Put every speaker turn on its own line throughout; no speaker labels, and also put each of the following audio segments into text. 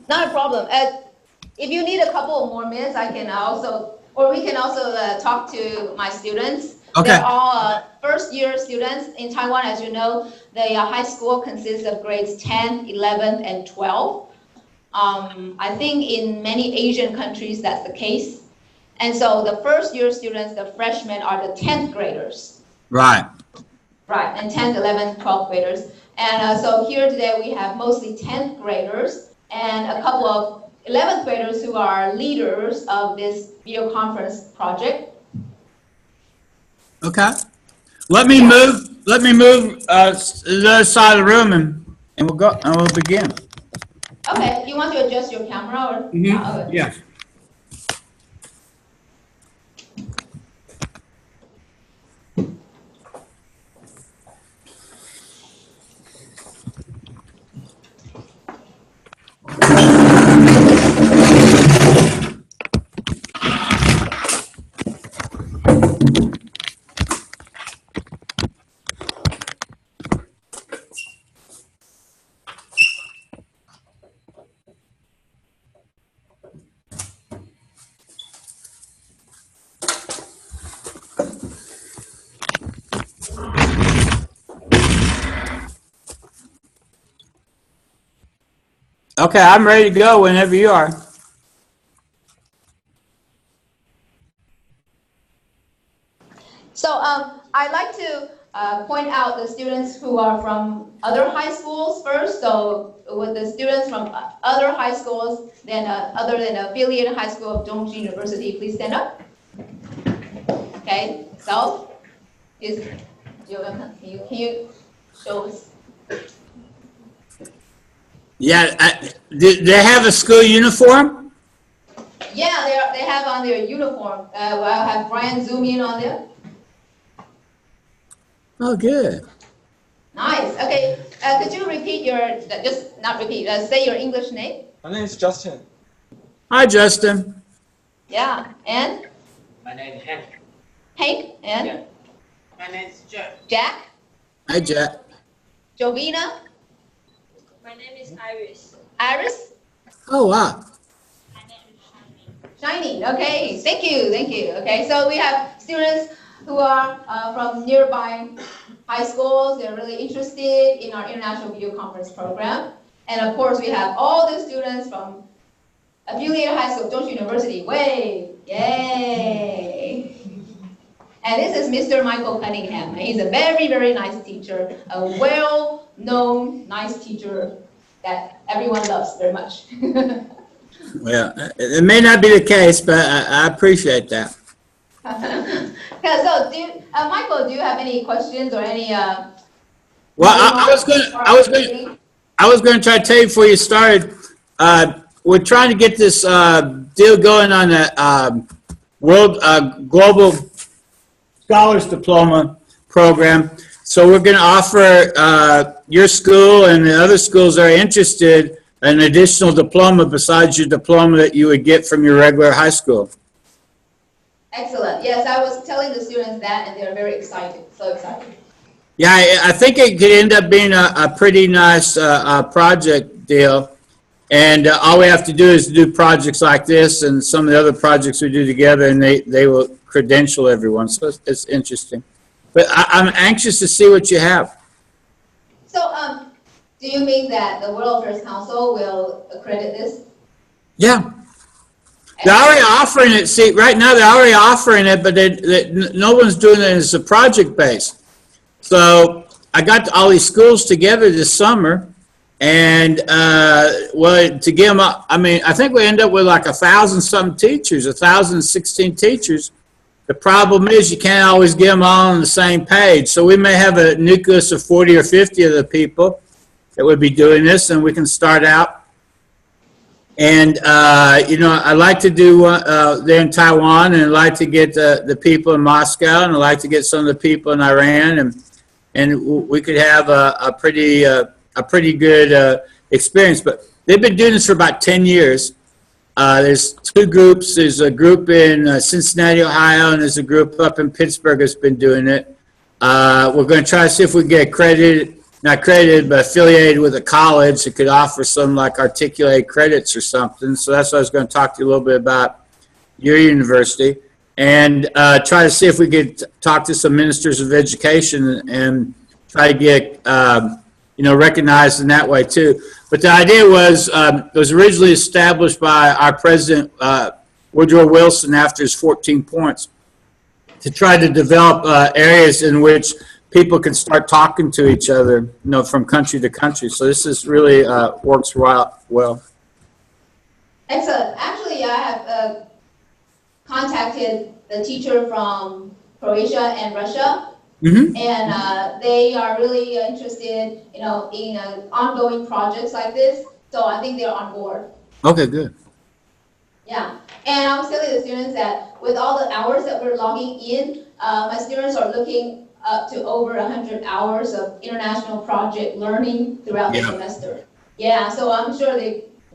Not a problem. If you need a couple more minutes, I can also, or we can also talk to my students.
Okay.
They're all first-year students in Taiwan. As you know, the high school consists of grades 10, 11, and 12. I think in many Asian countries that's the case. And so the first-year students, the freshmen, are the 10th graders.
Right.
Right, and 10th, 11th, 12th graders. And so here today we have mostly 10th graders and a couple of 11th graders who are leaders of this video conference project.
Okay. Let me move to the other side of the room and we'll go and we'll begin.
Okay, you want to adjust your camera or?
Yeah. Okay, I'm ready to go whenever you are.
So I'd like to point out the students who are from other high schools first. So with the students from other high schools, then other than affiliated high school of Zhongzhi University, please stand up. Okay, so can you show us?
Yeah, do they have a school uniform?
Yeah, they have on their uniform. I'll have Brian zoom in on there.
Oh, good.
Nice. Okay, could you repeat just not repeat, say your English name?
My name is Justin.
Hi, Justin.
Yeah, and?
My name is Hank.
Hank, and?
Yeah. My name is Jack.
Jack?
Hi, Jack.
Jovina?
My name is Iris.
Iris?
Oh, wow.
My name is
Shiny. Okay, thank you. Okay, so we have students who are from nearby high schools. They're really interested in our international video conference program. And of course, we have all the students from affiliated high school, Zhongzhi University. Wave, yay! And this is Mr. Michael Cunningham. He's a very, very nice teacher, a well-known, nice teacher that everyone loves very much.
Well, it may not be the case, but I appreciate that.
Yeah, so Michael, do you have any questions or any?
Well, I was going to try to tell you before you started. We're trying to get this deal going on the World Global Scholars Diploma program. So we're going to offer your school and the other schools that are interested an additional diploma besides your diploma that you would get from your regular high school.
Excellent. Yes, I was telling the students that, and they're very excited. So excited.
Yeah, I think it could end up being a pretty nice project deal. And all we have to do is do projects like this and some of the other projects we do together, and they will credential everyone. So it's interesting. But I'm anxious to see what you have.
So, do you mean that the World Affairs Council will accredit this?
Yeah. They're already offering it. See, right now they're already offering it, but no one's doing it as a project base. So I got all these schools together this summer, and well, to give them up, I mean, I think we end up with like 1,000-something teachers, 1,016 teachers. The problem is you can't always get them all on the same page. So we may have a nucleus of 40 or 50 of the people that would be doing this, and we can start out. And, you know, I like to do there in Taiwan, and I like to get the people in Moscow, and I like to get some of the people in Iran, and we could have a pretty good experience. But they've been doing this for about 10 years. There's two groups. There's a group in Cincinnati, Ohio, and there's a group up in Pittsburgh that's been doing it. We're going to try to see if we can get accredited not accredited, but affiliated with a college that could offer some like articulated credits or something. So that's what I was going to talk to you a little bit about your university, and try to see if we could talk to some ministers of education and try to get recognized in that way too. But the idea was it was originally established by our president Woodrow Wilson after his 14 points to try to develop areas in which people can start talking to each other, from country to country. So this is really works well.
Excellent. Actually, I have contacted the teacher from Croatia and Russia, and they are really interested, in ongoing projects like this. So I think they're on board.
Okay, good.
Yeah, and I was telling the students that with all the hours that we're logging in, my students are looking up to over 100 hours of international project learning throughout the semester. Yeah, so I'm sure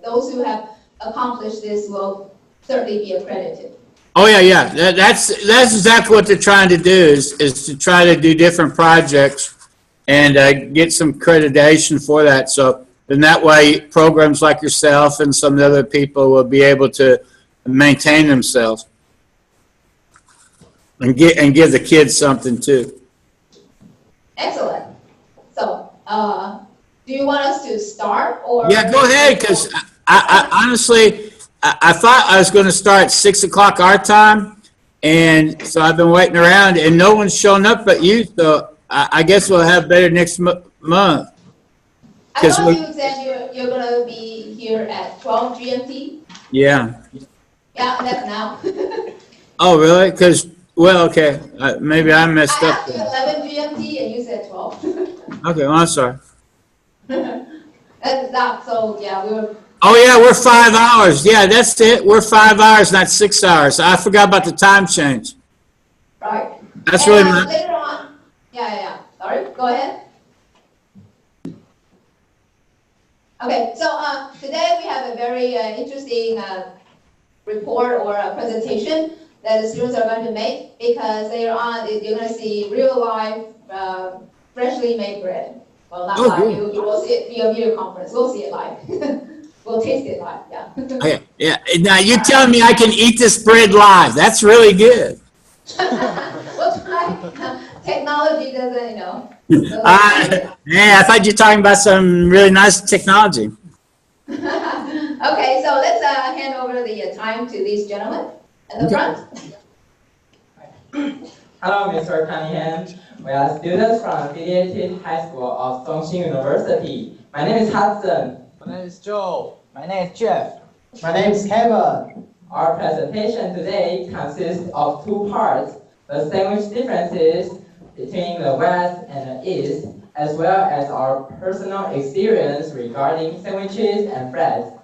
those who have accomplished this will certainly be accredited.
Oh yeah. That's exactly what they're trying to do is to try to do different projects and get some accreditation for that. So then that way, programs like yourself and some of the other people will be able to maintain themselves and give the kids something too.
Excellent. So, do you want us to start or?
Yeah, go ahead, because I honestly, I thought I was going to start at 6 o'clock our time, and so I've been waiting around, and no one's shown up but you, so I guess we'll have better next month.
I thought you said you're going to be here at 12 GMT?
Yeah.
Yeah, that's now.
Oh, really? Because, well, okay, maybe I messed up.
I asked you 11 GMT and you said 12.
Okay, well, I'm sorry.
That's not, so yeah, we were.
Oh, yeah, we're 5 hours. Yeah, that's it. We're 5 hours, not 6 hours. I forgot about the time change.
Right.
That's
and,
really
later on. Yeah. Sorry, go ahead. Okay, so today we have a very interesting report or a presentation that the students are going to make because you're going to see real life, freshly made bread. Well, not live. You will see it via video conference. We'll see it live. We'll taste it live. Yeah.
Okay, yeah. Now you're telling me I can eat this bread live? That's really good.
We'll try. Technology doesn't,
Yeah, I thought you were talking about some really nice technology.
Okay, so let's hand over the time to these gentlemen at the front.
Hello, Mr. Cunningham. We are students from affiliated high school of Songxin University. My name is Hudson.
My name is Joe. My name is Jeff.
My name is Kevin.
Our presentation today consists of two parts: the sandwich differences between the West and the East, as well as our personal experience regarding sandwiches and bread.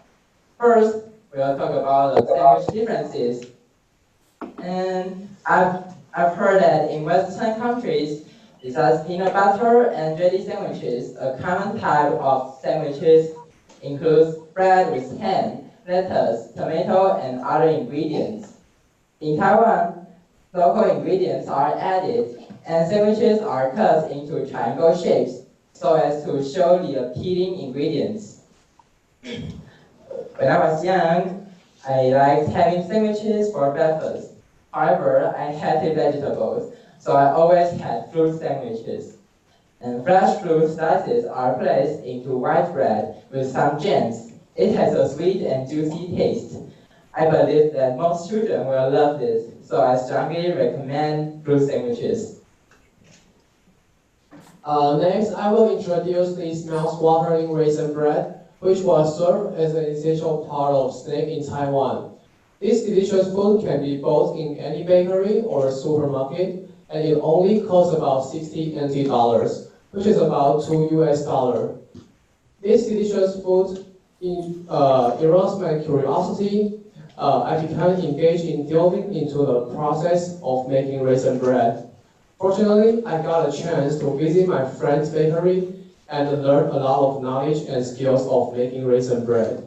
First, we'll talk about the sandwich differences. And I've heard that in Western countries, besides peanut butter and jelly sandwiches, a common type of sandwiches includes bread with ham, lettuce, tomato, and other ingredients. In Taiwan, local ingredients are added, and sandwiches are cut into triangle shapes so as to show the appealing ingredients. When I was young, I liked having sandwiches for breakfast. However, I hated vegetables, so I always had fruit sandwiches. And fresh fruit slices are placed into white bread with some jams. It has a sweet and juicy taste. I believe that most children will love this, so I strongly recommend fruit sandwiches.
Next, I will introduce this mouth-watering raisin bread, which was served as an essential part of snack in Taiwan. This delicious food can be bought in any bakery or supermarket, and it only costs about 60 NT dollars, which is about $2 US. This delicious food aroused my curiosity. I became engaged in delving into the process of making raisin bread. Fortunately, I got a chance to visit my friend's bakery and learn a lot of knowledge and skills of making raisin bread.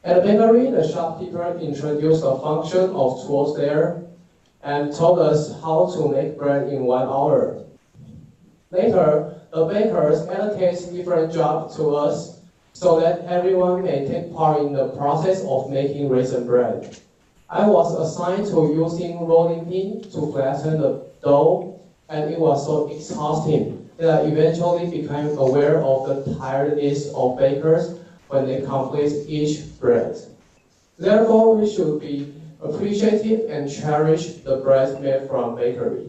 At the bakery, the shopkeeper introduced a function of tools there and told us how to make bread in 1 hour. Later, the bakers allocate different jobs to us so that everyone may take part in the process of making raisin bread. I was assigned to using rolling pin to flatten the dough, and it was so exhausting that I eventually became aware of the tiredness of bakers when they complete each bread. Therefore, we should be appreciative and cherish the bread made from bakery.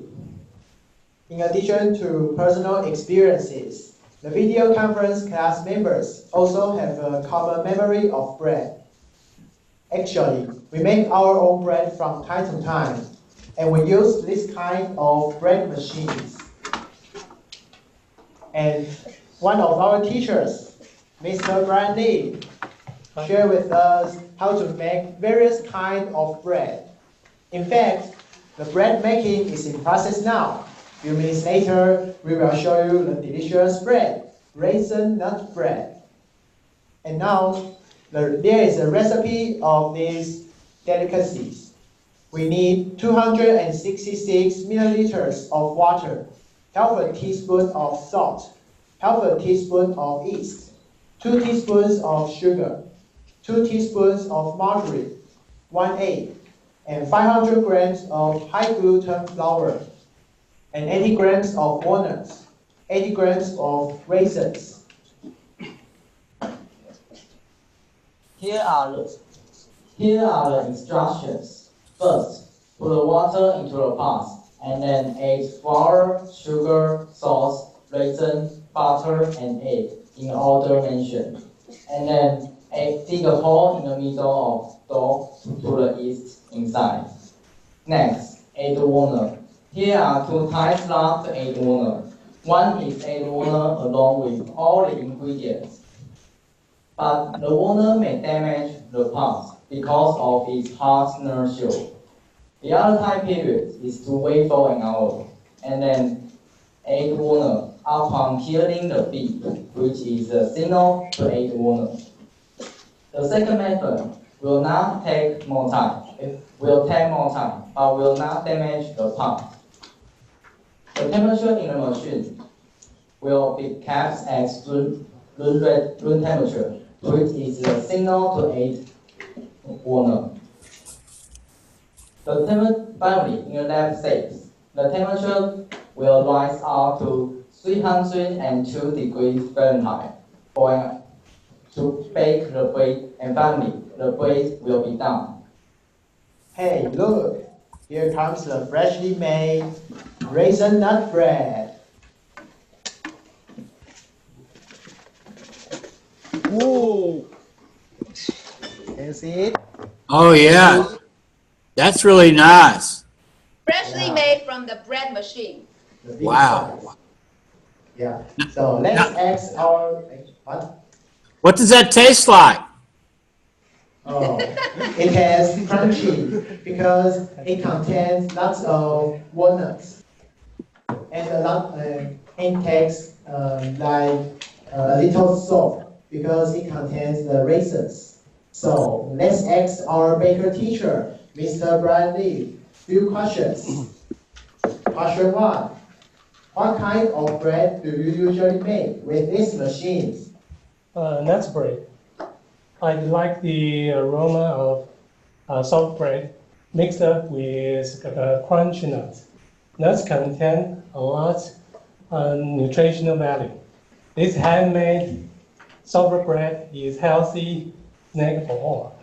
In addition to personal experiences, the video conference class members also have a common memory of bread. Actually, we make our own bread from time to time, and we use this kind of bread machines. And one of our teachers, Mr. Brian Lee, shared with us how to make various kinds of bread. In fact, the bread making is in process now. A few minutes later, we will show you the delicious bread, raisin nut bread. And now, there is a recipe of these delicacies. We need 266 milliliters of water, half a teaspoon of salt, half a teaspoon of yeast, 2 teaspoons of sugar, 2 teaspoons of margarine, 1 egg, and 500 grams of high gluten flour, and 80 grams of walnuts, 80 grams of raisins.
Here are the instructions. First, put the water into the pot, and then add flour, sugar, salt, raisin, butter, and egg in order mentioned. And then dig a hole in the middle of dough to put the yeast inside. Next, add walnut. Here are 2 types of add walnut. One is add walnut along with all the ingredients. But the walnut may damage the pot because of its hard inertia. The other time period is to wait for an hour, and then add walnut upon hearing the beep, which is a signal to add walnut. The second method will not take more time. It will take more time, but will not damage the pot. The temperature in the machine will be kept at room temperature, which is a signal to add walnut. Finally, in the lab says, the temperature will rise up to 302 degrees Fahrenheit to bake the bread, and finally, the bread will be done.
Hey, look, here comes the freshly made raisin nut bread. Whoa! Can you see it?
Oh, yeah. That's really nice.
Freshly made from the bread machine.
The big
Wow.
size. Yeah. So let's ask our what?
What does that taste like?
Oh, it has crunchy because it contains lots of walnuts and a lot intakes like a little salt because it contains the raisins. So let's ask our baker teacher, Mr. Brian Lee, few questions. Question 1. What kind of bread do you usually make with these machines?
Nuts bread. I like the aroma of soft bread mixed up with crunchy nuts. Nuts contain a lot of nutritional value. This handmade soft bread is healthy snack for all.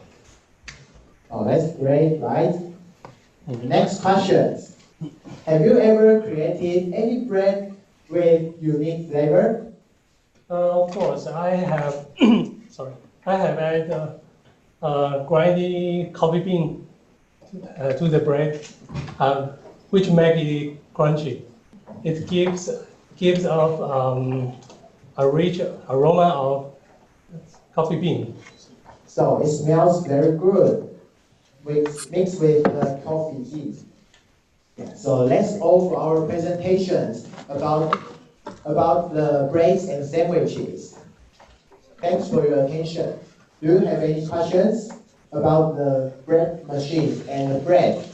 Oh, that's great, right? Next question. Have you ever created any bread with unique flavor?
Of course, I have. Sorry, I have added grindy coffee bean to the bread, which make it crunchy. It gives off a rich aroma of coffee bean.
So it smells very good, mixed with the coffee bean. Yeah, so let's over our presentations about the breads and sandwiches. Thanks for your attention. Do you have any questions about the bread machine and the bread?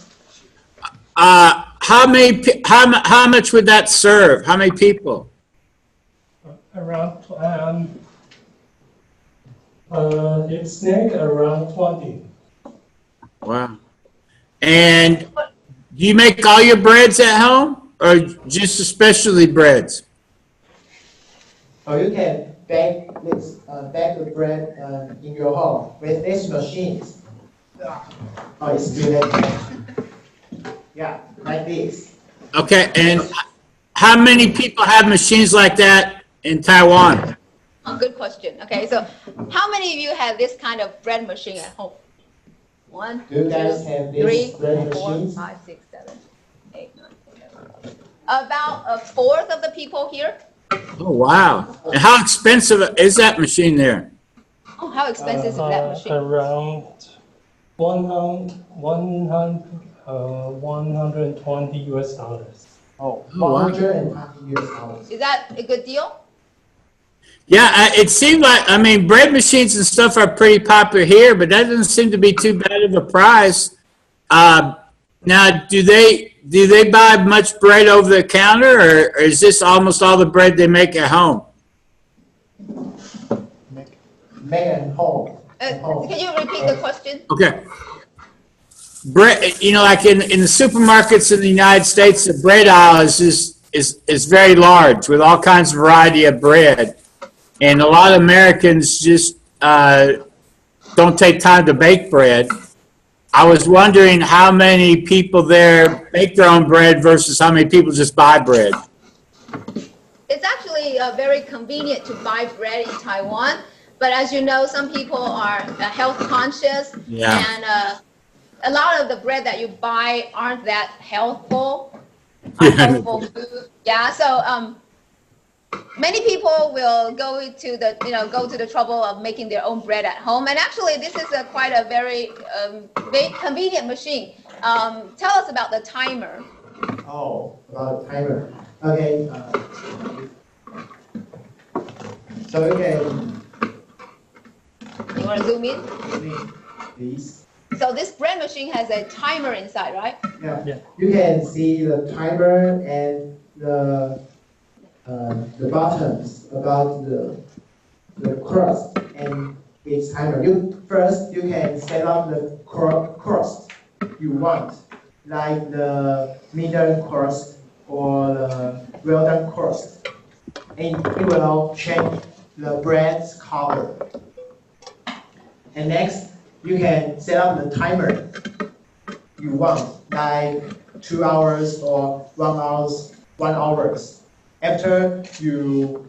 How much would that serve? How many people?
around, it's snake around 20.
Wow. And do you make all your breads at home or just the specialty breads?
Or you can bake this, bake the bread in your home with these machines. Oh, it's really yeah, like this.
Okay, and how many people have machines like that in Taiwan?
Oh, good question. Okay, so how many of you have this kind of bread machine at home? 1,
Do you
2,
guys have
3,
these bread
4,
machines?
5, 6, 7, 8, 9, 10. About a fourth of the people here.
Oh, wow. And how expensive is that machine there?
Oh, how expensive is that machine?
Around 120 US dollars.
Oh,
wow.
$120.
Is that a good deal?
Yeah, it seemed like, I mean, bread machines and stuff are pretty popular here, but that doesn't seem to be too bad of a price. Now, do they buy much bread over the counter, or is this almost all the bread they make at home?
Make at home.
Can you repeat the question?
Okay. Bread, you know, like in the supermarkets in the United States, the bread aisle is very large with all kinds of variety of bread. And a lot of Americans just don't take time to bake bread. I was wondering how many people there make their own bread versus how many people just buy bread.
It's actually very convenient to buy bread in Taiwan, but as you know, some people are health conscious, and a lot of the bread that you buy aren't that healthful. Healthful food. Yeah, so many people will go to the trouble of making their own bread at home, and actually this is quite a very convenient machine. Tell us about the timer.
Oh, about the timer. Okay. So you can.
You want to zoom in?
Please.
So this bread machine has a timer inside, right?
Yeah. You can see the timer and the buttons about the crust and its timer. First you can set up the crust you want, like the medium crust or the well done crust, and it will change the bread's color. And next you can set up the timer you want, like 2 hours or 1 hour. After you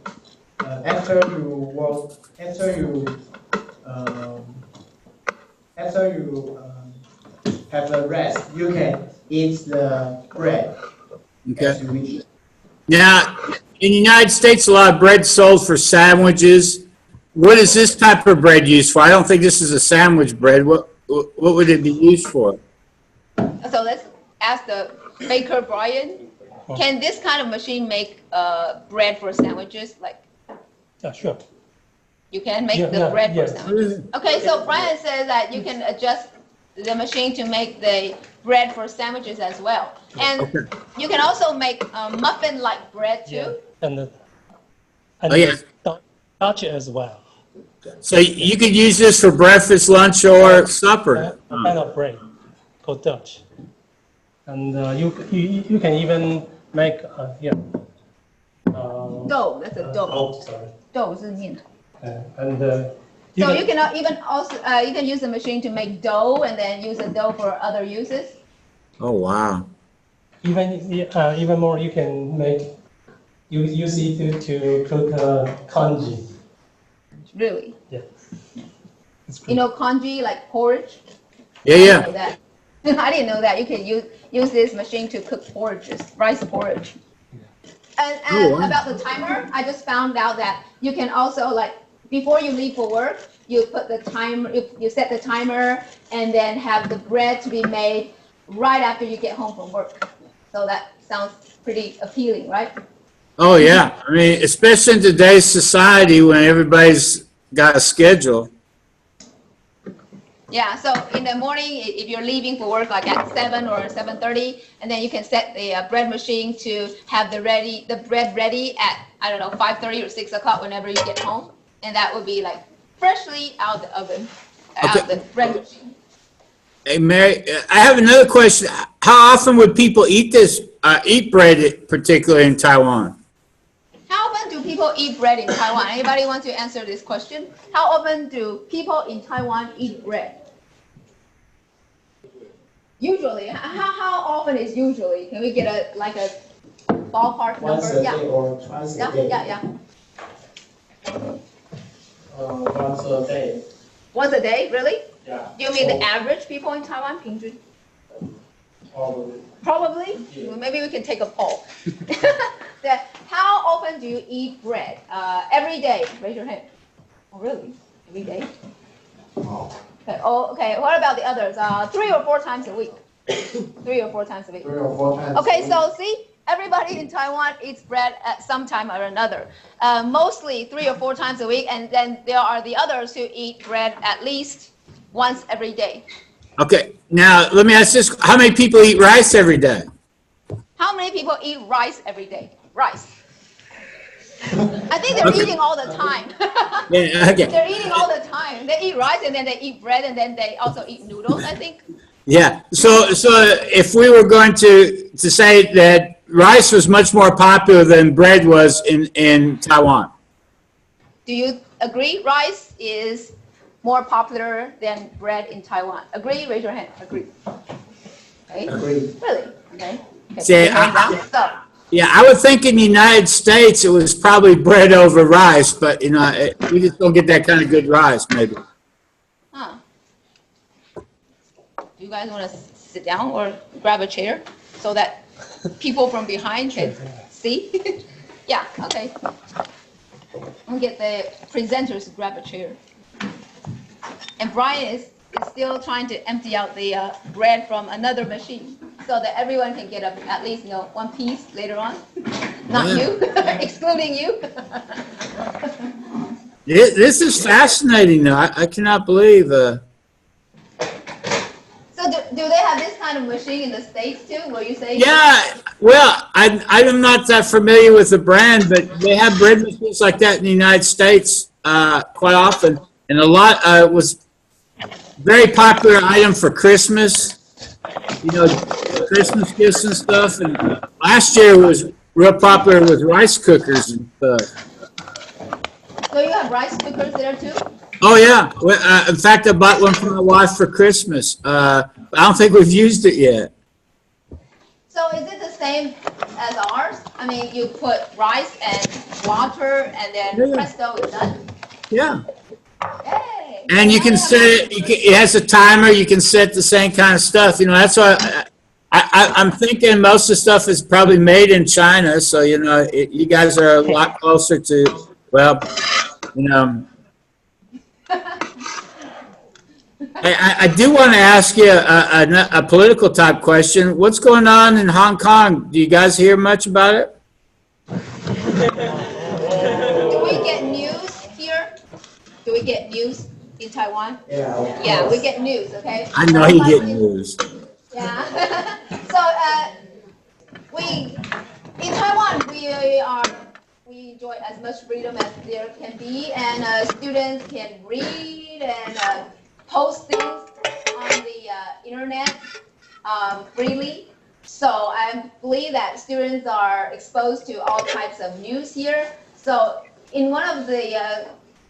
have the rest, you can eat the bread.
Okay.
As you wish.
Now, in the United States, a lot of bread sold for sandwiches. What is this type of bread used for? I don't think this is a sandwich bread. What would it be used for?
So let's ask the baker Brian. Can this kind of machine make bread for sandwiches? Like,
Yeah, sure.
you can make
Yeah,
the
yeah,
bread for
yes.
sandwiches. Okay, so Brian says that you can adjust the machine to make the bread for sandwiches as well, and you can also make muffin-like bread too.
And Dutch as well.
So you could use this for breakfast, lunch, or supper.
A kind of bread called Dutch. And you can even make
Dough, that's a dough.
Oh, sorry.
豆是面团。
So
So you can even also you can use the machine to make dough and then use the dough for other uses.
Oh, wow.
even more, you can use it to cook congee.
Really?
Yeah.
You know congee, like porridge?
Yeah,
I
yeah.
didn't know that. I didn't know that. You can use this machine to cook porridges, rice porridge. And
Oh, wow.
about the timer, I just found out that you can also, like, before you leave for work, you put the timer, you set the timer, and then have the bread to be made right after you get home from work. So that sounds pretty appealing, right?
Oh, yeah. I mean, especially in today's society when everybody's got a schedule.
Yeah, so in the morning, if you're leaving for work like at 7 or 7:30, and then you can set the bread machine to have the bread ready at, I don't know, 5:30 or 6 o'clock whenever you get home. And that would be like freshly out of the oven, out of the bread machine.
Hey, Mary, I have another question. How often would people eat eat bread, particularly in Taiwan?
How often do people eat bread in Taiwan? Anybody want to answer this question? How often do people in Taiwan eat bread? Usually, how often is usually? Can we get a ballpark number?
Once a day or twice a day?
Yeah.
Once a day.
Once a day, really?
Yeah.
Do you mean the average people in Taiwan? 平均?
Probably.
Probably?
Yeah.
Well, maybe we can take a poll. How often do you eat bread? Every day. Raise your hand. Oh, really? Every day? Okay. Oh, okay. What about the others? 3 or 4 times a week. 3 or 4 times a week.
3 or 4 times.
Okay, so see, everybody in Taiwan eats bread at some time or another. Mostly 3 or 4 times a week, and then there are the others who eat bread at least once every day.
Okay, now let me ask this. How many people eat rice every day?
How many people eat rice every day? Rice. I think they're eating all the time.
Yeah, okay.
They're eating all the time. They eat rice and then they eat bread and then they also eat noodles, I think.
Yeah, so if we were going to say that rice was much more popular than bread was in Taiwan.
Do you agree rice is more popular than bread in Taiwan? Agree? Raise your hand. Agree. Okay.
Agree.
Really? Okay.
See,
Hands down. So,
yeah, I would think in the United States it was probably bread over rice, but we just don't get that kind of good rice, maybe.
huh. Do you guys want to sit down or grab a chair so that people from behind can see? Yeah, okay. I'll get the presenters to grab a chair. And Brian is still trying to empty out the bread from another machine so that everyone can get at least 1 piece later on. Not you, excluding you.
This is fascinating, though. I cannot believe.
So do they have this kind of machine in the States too, where you say?
Yeah, well, I'm not that familiar with the brand, but they have bread machines like that in the United States quite often. And a lot was very popular item for Christmas, Christmas gifts and stuff. And last year it was real popular with rice cookers and stuff.
So you have rice cookers there too?
Oh, yeah. Well, in fact, I bought one for my wife for Christmas. I don't think we've used it yet.
So is it the same as ours? I mean, you put rice and water and then presto, it's done?
Yeah.
Hey.
And you can set it, it has a timer, you can set the same kind of stuff. That's why I'm thinking most of the stuff is probably made in China. So, you guys are a lot closer to, well, I do want to ask you a political type question. What's going on in Hong Kong? Do you guys hear much about it?
Do we get news here? Do we get news in Taiwan?
Yeah.
Yeah, we get news, okay?
I know you get news.
Yeah. So in Taiwan, we enjoy as much freedom as there can be, and students can read and post things on the internet freely. So I believe that students are exposed to all types of news here. So in one of the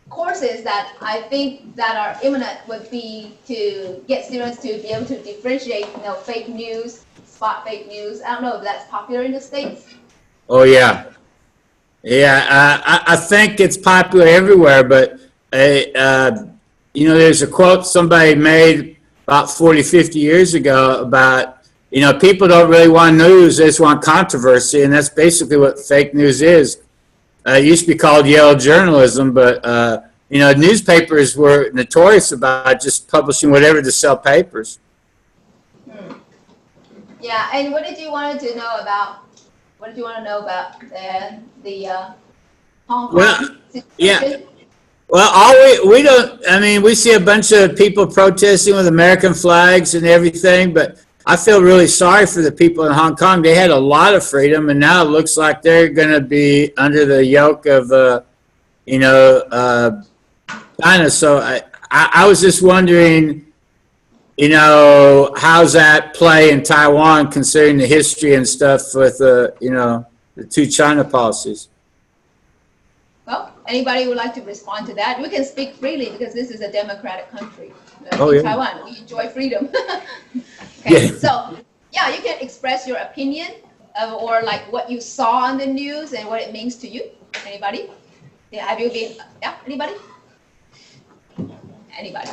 courses that I think that are imminent would be to get students to be able to differentiate, fake news, spot fake news. I don't know if that's popular in the States.
Oh, yeah. Yeah, I think it's popular everywhere, but, there's a quote somebody made about 40, 50 years ago about, people don't really want news, they just want controversy, and that's basically what fake news is. It used to be called yellow journalism, but, newspapers were notorious about just publishing whatever to sell papers.
Yeah, and what did you want to know about the Hong Kong situation?
Well, we don't, I mean, we see a bunch of people protesting with American flags and everything, but I feel really sorry for the people in Hong Kong. They had a lot of freedom, and now it looks like they're going to be under the yoke of, China. So I was just wondering, how's that play in Taiwan, considering the history and stuff with, the two China policies?
Well, anybody would like to respond to that? We can speak freely because this is a democratic country.
Oh,
in
yeah.
Taiwan, we enjoy freedom. Okay,
Yeah.
so yeah, you can express your opinion or like what you saw on the news and what it means to you. Anybody? Yeah, have you been? Yeah, anybody? Anybody?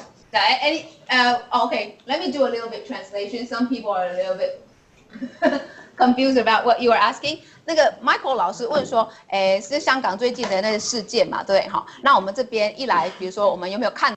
Okay, let me do a little bit translation. Some people are a little bit confused about what you are asking. 那个 Michael 老师问说，是香港最近的那个事件嘛，对哈？那我们这边一来，比如说我们有没有看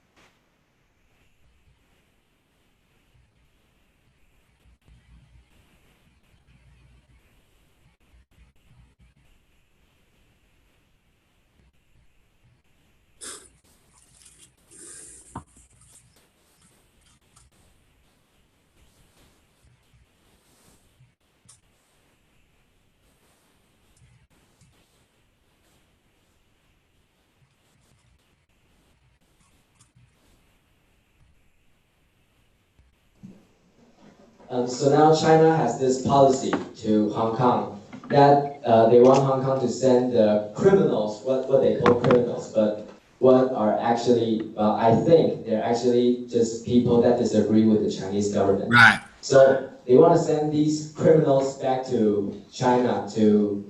？So
now China has this policy to Hong Kong that they want Hong Kong to send the criminals, what they call criminals, but what are actually, I think they're actually just people that disagree with the Chinese government.
Right.
So they want to send these criminals back to China to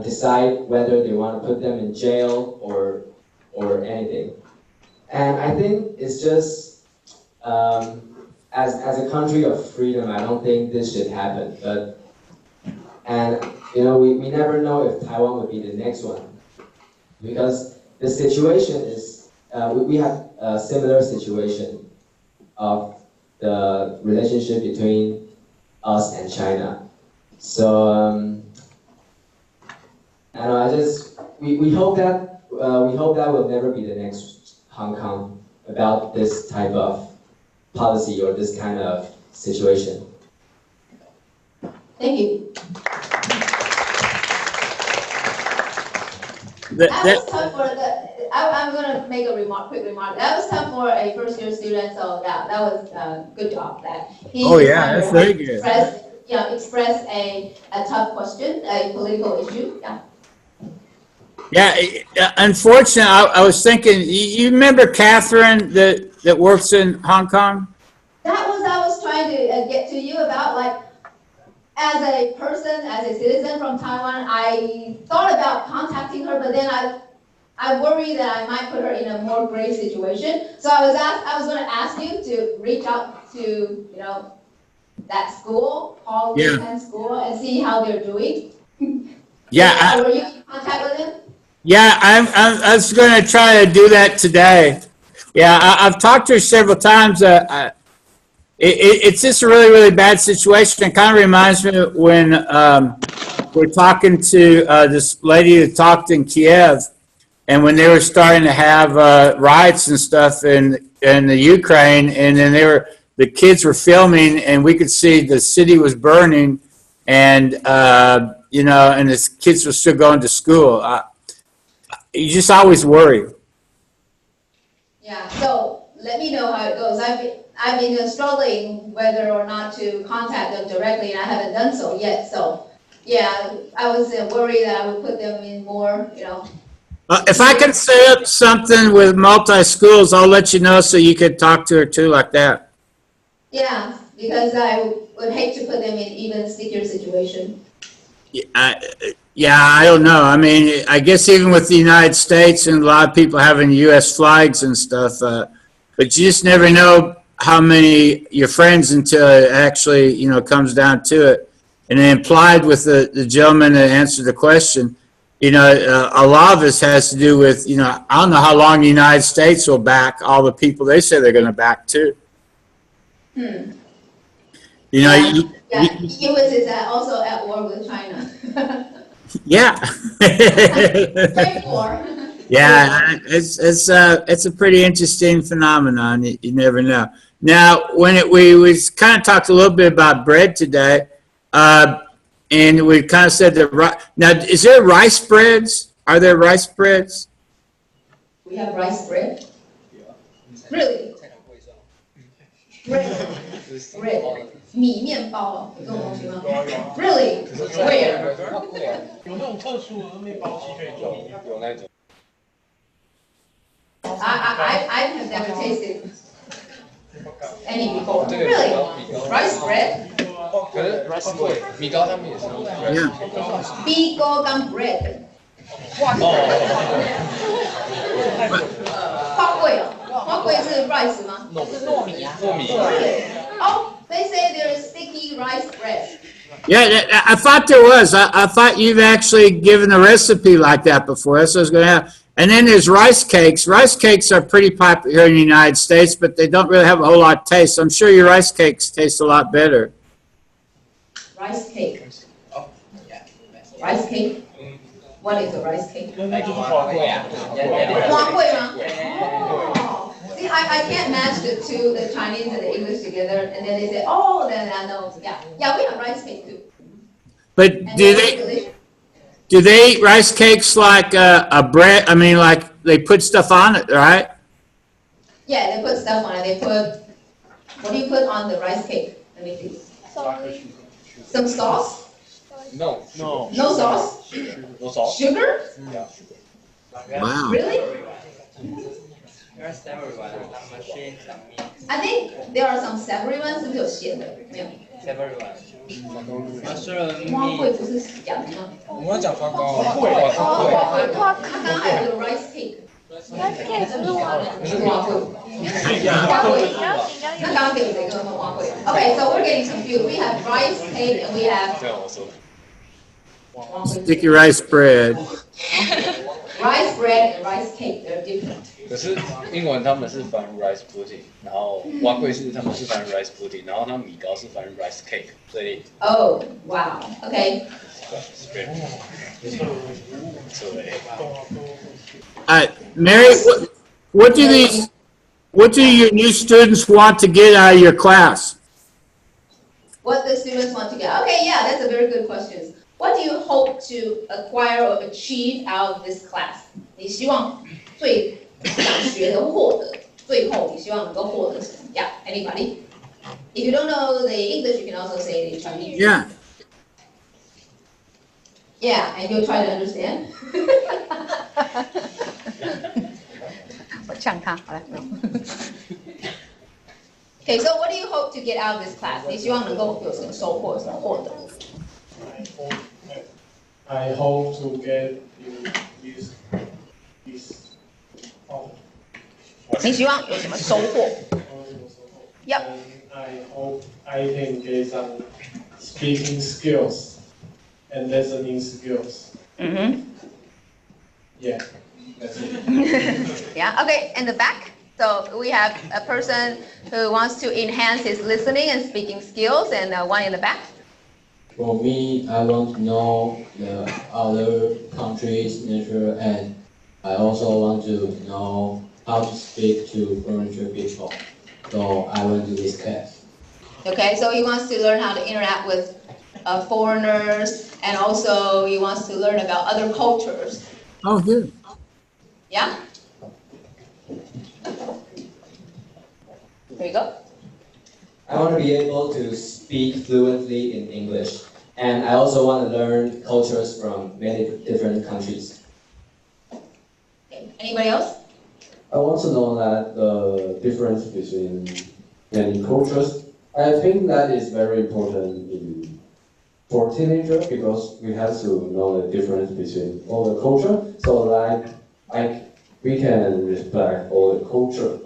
decide whether they want to put them in jail or anything. And I think it's just, as a country of freedom, I don't think this should happen. And we never know if Taiwan would be the next one, because the situation is we have a similar situation of the relationship between us and China. So we hope that will never be the next Hong Kong about this type of policy or this kind of situation.
Thank you. I'm going to make a quick remark. That was tough for a first-year student, so that was good job. That he
That's very good.
Express a tough question, a political issue. Yeah.
Yeah, unfortunately, I was thinking, you remember Catherine that works in Hong Kong?
That was I was trying to get to you about, like, as a person, as a citizen from Taiwan, I thought about contacting her, but then I worry that I might put her in a more grave situation. So I was going to ask you to reach out to, that school, Paul Wilson School, and see how they're doing.
Yeah.
Were you in contact with them?
Yeah, I was going to try to do that today. Yeah, I've talked to her several times. It's just a really, really bad situation. It kind of reminds me when we're talking to this lady who talked in Kiev, and when they were starting to have riots and stuff in the Ukraine, and then the kids were filming, and we could see the city was burning, and and the kids were still going to school. You just always worry.
Yeah. So let me know how it goes. I've been struggling whether or not to contact them directly, and I haven't done so yet. So yeah, I was worried that I would put them in more,
If I can set up something with multi-schools, I'll let you know so you could talk to her too like that.
Yeah, because I would hate to put them in even stickier situation.
I don't know. I mean, I guess even with the United States and a lot of people having U.S. flags and stuff, but you just never know how many your friends until it actually, comes down to it. And implied with the gentleman that answered the question, a lot of this has to do with, I don't know how long the United States will back all the people they say they're going to back too.
U.S. is also at war with China.
Yeah.
Trade war.
Yeah, it's a pretty interesting phenomenon. You never know. Now, we kind of talked a little bit about bread today, and we kind of said that. Now, is there rice breads? Are there rice breads?
We have rice bread. Really? Bread. Bread. 米面包有这种东西吗 ？Really? Where?
有那种特殊的面包机可以做。
有那种。
I have never tasted any before. Really? Rice bread?
可是米糕他们也是。
Yeah.
米糕跟 bread. 花粿哦，花粿是 rice 吗？
是糯米啊。
糯米。
Oh, they say there's sticky rice bread.
Yeah, I thought there was. I thought you've actually given a recipe like that before. That's what I was going to have. And then there's rice cakes. Rice cakes are pretty popular here in the United States, but they don't really have a whole lot of taste. I'm sure your rice cakes taste a lot better.
Rice cake. Rice cake? What is a rice cake?
那就是花粿啊。
花粿吗？哦。See, I can't match the two, the Chinese and the English together, and then they say, oh, then I know. Yeah, we have rice cake too.
But
And delicious.
do they eat rice cakes like a bread? I mean, like they put stuff on it, right?
Yeah, they put stuff on it. They put, what do you put on the rice cake? Let me see. Some sauce?
No.
No.
No sauce?
No sauce.
Sugar?
Wow.
Really?
There are several machines and meat.
I think there are some savory ones, 是不是有咸的？没有。
Several ones.
花粿不是咸的吗？
我们要讲花糕。
花粿，它刚刚还有个 rice cake。
Rice cake 不是花粿。
是花粿。花粿。那刚刚给谁跟花粿 ？Okay, so we're getting confused. We have rice cake and we have.
Sticky rice bread.
Rice bread and rice cake, they're different.
可是英文他们是翻 rice pudding， 然后蛙粿是他们是翻 rice pudding， 然后他们米糕是翻 rice cake， 所以
Oh, wow. Okay.
Mary, what do your new students want to get out of your class?
What the students want to get? Okay, yeah, that's a very good question. What do you hope to acquire or achieve out of this class? 你希望最想学的获得，最后你希望能够获得什么 ？Yeah, anybody? If you don't know the English, you can also say it in Chinese.
Yeah.
Yeah, and you'll try to understand.
我呛他，好了。
Okay, so what do you hope to get out of this class? 你希望能够有什么收获，有什么获得？
I hope to get this.
你希望有什么收获 ？Yep.
I hope I can get some speaking skills and listening skills. Yeah, that's it.
Yeah. Okay. In the back. So we have a person who wants to enhance his listening and speaking skills, and one in the back.
For me, I want to know the other countries' nature, and I also want to know how to speak to foreign people. So I went to this class.
Okay, so he wants to learn how to interact with foreigners, and also he wants to learn about other cultures.
Oh, good.
Yeah? There you go.
I want to be able to speak fluently in English, and I also want to learn cultures from many different countries.
Okay. Anybody else?
I want to know that the difference between many cultures. I think that is very important for teenagers because we have to know the difference between all the culture. So we can respect all the culture.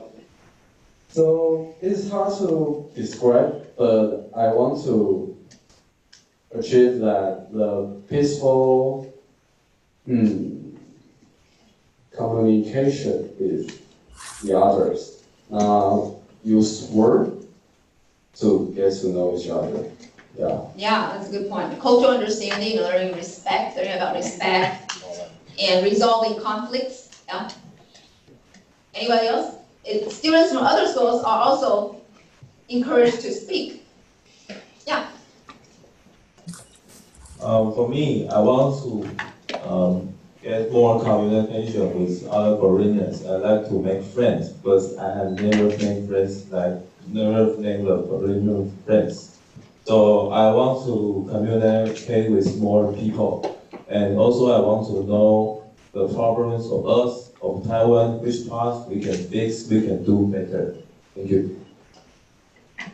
So it's hard to describe, but I want to achieve that the peaceful communication with the others. Use word to get to know each other. Yeah.
Yeah, that's a good point. Cultural understanding, learning respect, learning about respect, and resolving conflicts. Yeah. Anybody else? Students from other schools are also encouraged to speak. Yeah.
For me, I want to get more communication with other foreigners. I like to make friends, but I have never made friends never made foreigner friends. So I want to communicate with more people, and also I want to know the problems of us of Taiwan, which parts we can fix, we can do better. Thank you.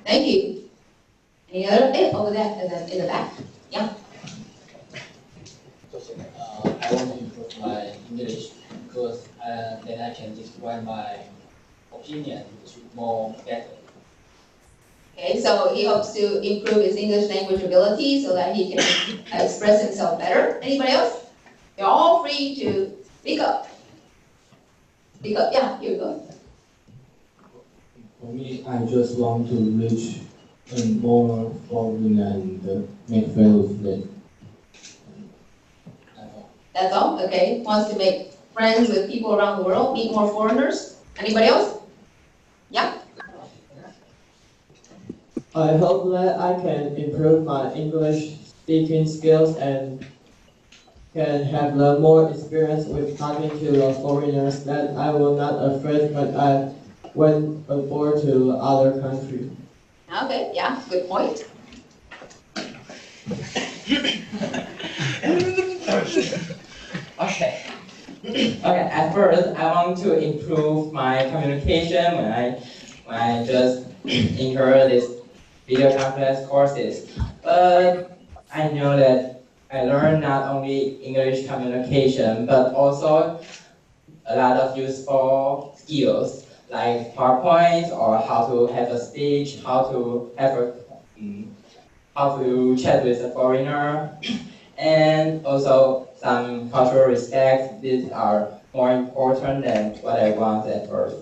Thank you. Any other? Over there in the back. Yeah.
I want to improve my English because then I can describe my opinion more better.
Okay, so he hopes to improve his English language ability so that he can express himself better. Anybody else? You're all free to speak up. Speak up. Yeah, here you go.
For me, I just want to reach more foreign and make friends with them.
That's all? Okay. Wants to make friends with people around the world, meet more foreigners. Anybody else? Yeah?
I hope that I can improve my English speaking skills and can have more experience with talking to the foreigners, that I will not afraid when I went abroad to other country.
Okay, yeah, good point.
Okay. Okay, at first I want to improve my communication when I just incur this video conference courses. But I know that I learned not only English communication, but also a lot of useful skills like PowerPoint or how to have a speech, how to chat with a foreigner, and also some cultural respect. These are more important than what I want at first.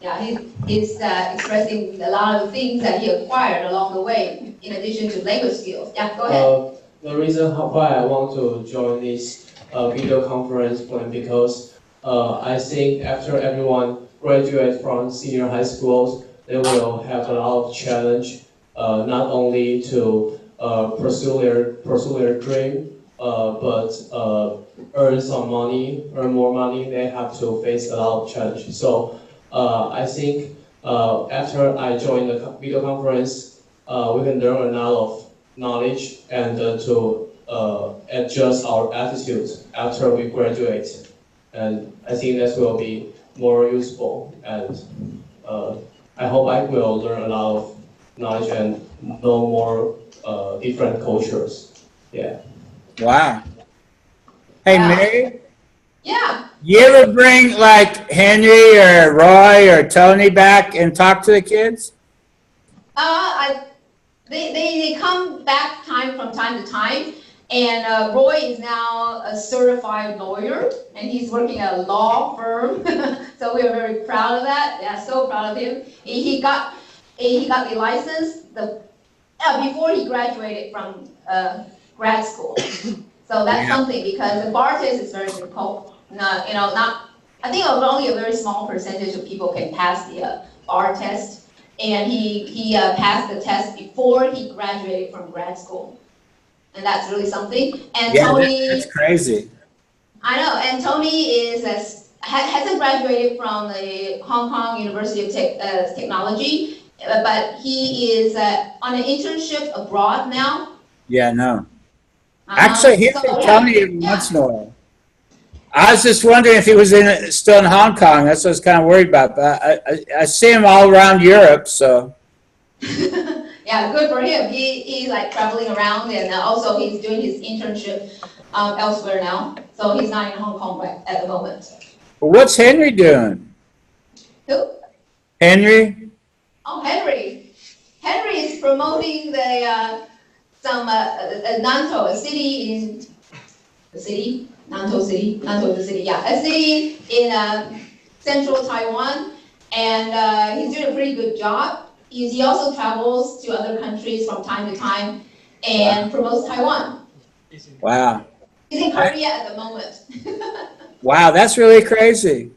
Yeah, he's expressing a lot of things that he acquired along the way, in addition to language skills. Yeah, go ahead.
The reason why I want to join this video conference plan because I think after everyone graduates from senior high schools, they will have a lot of challenge, not only to pursue their dream, but earn some money, earn more money. They have to face a lot of challenge. So I think after I join the video conference, we can learn a lot of knowledge and to adjust our attitude after we graduate. And I think that will be more useful. And I hope I will learn a lot of knowledge and know more different cultures. Yeah.
Wow. Hey, Mary,
Yeah.
you ever bring like Henry or Roy or Tony back and talk to the kids?
They come back from time to time, and Roy is now a certified lawyer, and he's working at a law firm. So we are very proud of that. Yeah, so proud of him. He got the license before he graduated from grad school. So that's something, because the bar test is very difficult. I think only a very small percentage of people can pass the bar test. And he passed the test before he graduated from grad school. And that's really something. And
Yeah,
Tony,
that's crazy.
I know, and Tony hasn't graduated from the Hong Kong University of Technology, but he is on an internship abroad now.
Yeah, no. Actually, I hear from Tony every once in a while. I was just wondering if he was still in Hong Kong. That's what I was kind of worried about. But I see him all around Europe, so.
Yeah, good for him. He's like traveling around, and also he's doing his internship elsewhere now. So he's not in Hong Kong at the moment.
Well, what's Henry doing?
Who?
Henry?
Oh, Henry. Henry is promoting Nantou, a city in the city. Nantou is the city, yeah. A city in central Taiwan, and he's doing a pretty good job. He also travels to other countries from time to time and promotes Taiwan.
Wow.
He's in Korea at the moment.
Wow, that's really crazy.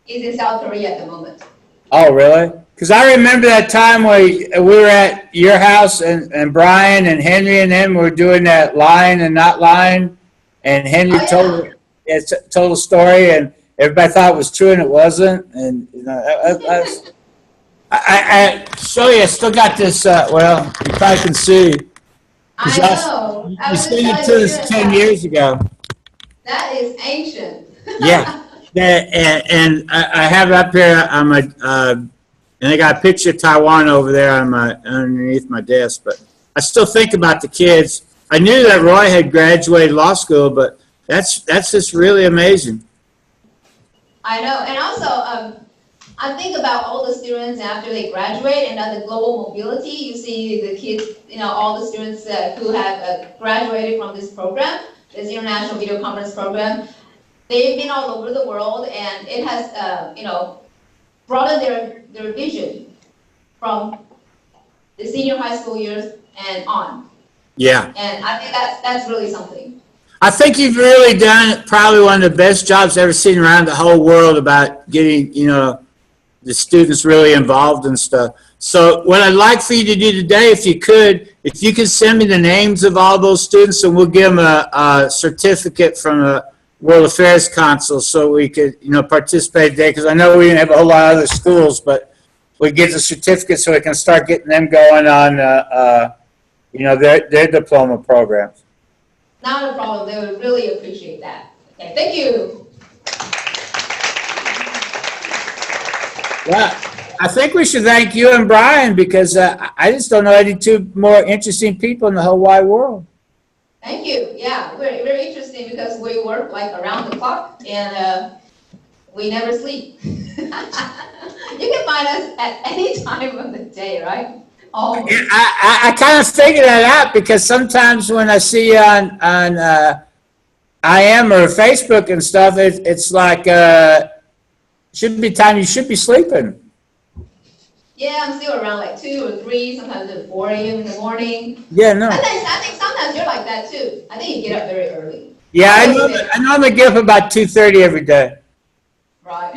He's in South Korea at the moment.
Oh, really? Because I remember that time where we were at your house and Brian and Henry and them were doing that lying and not lying. And Henry told a story and everybody thought it was true and it wasn't. And, you know, I show you, I still got this, well, you probably can see.
I know.
You sent it to us 10 years ago.
That is ancient.
Yeah. And I have it up here on my, and I got a picture of Taiwan over there on underneath my desk. But I still think about the kids. I knew that Roy had graduated law school, but that's just really amazing.
I know. And also, I think about all the students after they graduate and the global mobility. You see the kids, you know, all the students who have graduated from this program, this international video conference program. They've been all over the world, and it has, you know, broadened their vision from the senior high school years and on.
Yeah.
And I think that's really something.
I think you've really done probably one of the best jobs I've ever seen around the whole world about getting, you know, the students really involved and stuff. So what I'd like for you to do today, if you could send me the names of all those students, and we'll give them a certificate from a World Affairs Council so we could, you know, participate today, because I know we didn't have a whole lot of other schools, but we get the certificate so we can start getting them going on, you know, their diploma programs.
Not a problem. They would really appreciate that. Okay, thank you.
Well, I think we should thank you and Brian, because I just don't know any two more interesting people in the whole wide world.
Thank you. Yeah, we're very interesting because we work like around the clock and we never sleep. You can find us at any time of the day, right? Oh.
I kind of figured that out, because sometimes when I see you on IM or Facebook and stuff, it's like should be time you should be sleeping.
Yeah, I'm still around like 2 or 3, sometimes at 4 a.m. in the morning.
Yeah, no.
I think sometimes you're like that too. I think you get up very early.
Yeah, I normally get up about 2:30 every day.
Right.